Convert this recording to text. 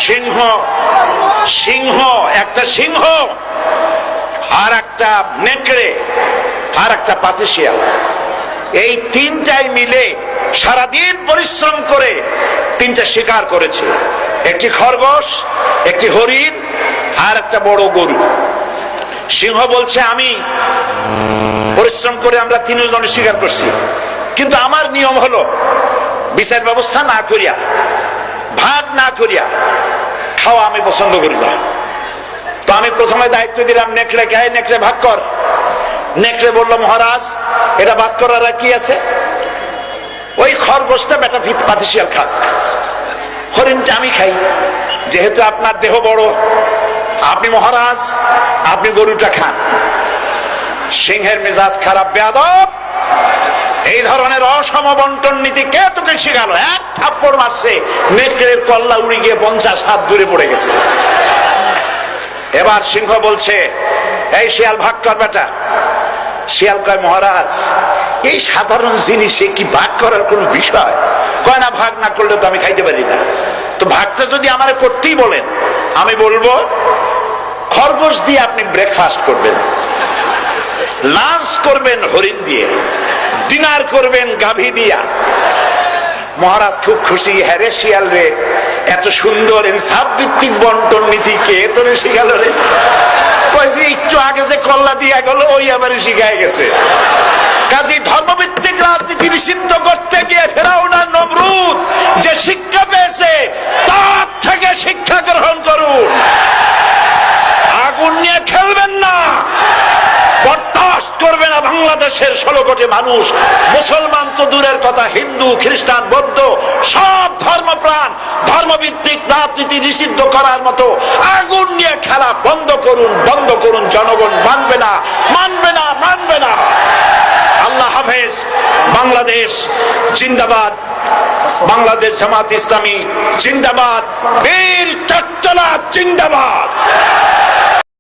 সিংহ সিংহ একটা সিংহ, আর একটা নেকড়ে, আর একটা পাতিশিয়াল, এই তিনটাই মিলে সারাদিন পরিশ্রম করে তিনটা শিকার করেছে। একটি খরগোশ, একটি হরিণ, আর একটা বড় গরু। সিংহ বলছে আমি পরিশ্রম করে আমরা তিনজনে শিকার করছি, কিন্তু আমার নিয়ম হলো বিচার ব্যবস্থা না করিয়া, ভাগ না করিয়া খাওয়া আমি পছন্দ করি না। তো আমি প্রথমে দায়িত্ব দিলাম নেকড়ে গায়ে, নেকড়ে ভাগ কর। নেকড়ে বললো মহারাজ এটা ভাগ করার কি আছে, ওই খরগোশটা বেটা পাতিশিয়াল খাক, হরিণটা আমি খাই, যেহেতু আপনার দেহ বড়, আপনি মহারাজ, আপনি গরুটা খান। সিংহের মেজাজ খারাপ, বেয়াদব, এই ধরনের অসম বন্টন নীতি কে তোকে শিখালো? এক থাপ্পড় মারছে, নেকড়ের কল্লা উড়ে গিয়ে 50 হাত দূরে পড়ে গেছে। এবার সিংহ বলছে এই শিয়াল ভাগ কর বেটা। শিয়াল কয় মহারাজ এই সাধারণ জিনিসে কি ভাগ করার কোনো বিষয়? কয় না, ভাগ না করলে তো আমি খাইতে পারি না। তো ভাগটা যদি আমার করতেই বলেন, আমি বলবো খরগোশ দিয়ে আপনি ব্রেকফাস্ট করবেন, লাঞ্চ করবেন হরিণ দিয়ে, ডিনার করবেন গাভী দিয়া। মহারাজ খুব খুশি, হ্যাঁ রে শিয়াল রে, এত সুন্দর ইনসাফ ভিত্তিক বন্টন নীতি কে তোরে শিখাল রে? কয়েছে একটু আগে যে কল্লা দিয়া গেল ওই আবার শিখায় গেছে। কাজী ধর্মভিত্তিক রাজনীতি নিষিদ্ধ করতে গিয়ে ফেরাউন আর নমরুদ যে শিক্ষা পেয়েছে তার থেকে শিক্ষা গ্রহণ করুন। আগুন নিয়ে খেলবেন না, বরদাস্ত করবে না বাংলাদেশের 16 কোটি মানুষ। মুসলমান তো দূরের কথা, হিন্দু, খ্রিস্টান, বৌদ্ধ সব ধর্মপ্রাণ ধর্মভিত্তিক রাজনীতি নিষিদ্ধ করার মতো আগুন নিয়ে খেলা বন্ধ করুন, বন্ধ করুন। জনগণ মানবে না, মানবে না, মানবে না। আল্লাহ হাফেজ। বাংলাদেশ জিন্দাবাদ, বাংলাদেশ জামাত ইসলামী জিন্দাবাদ, বীর চট্টলা জিন্দাবাদ।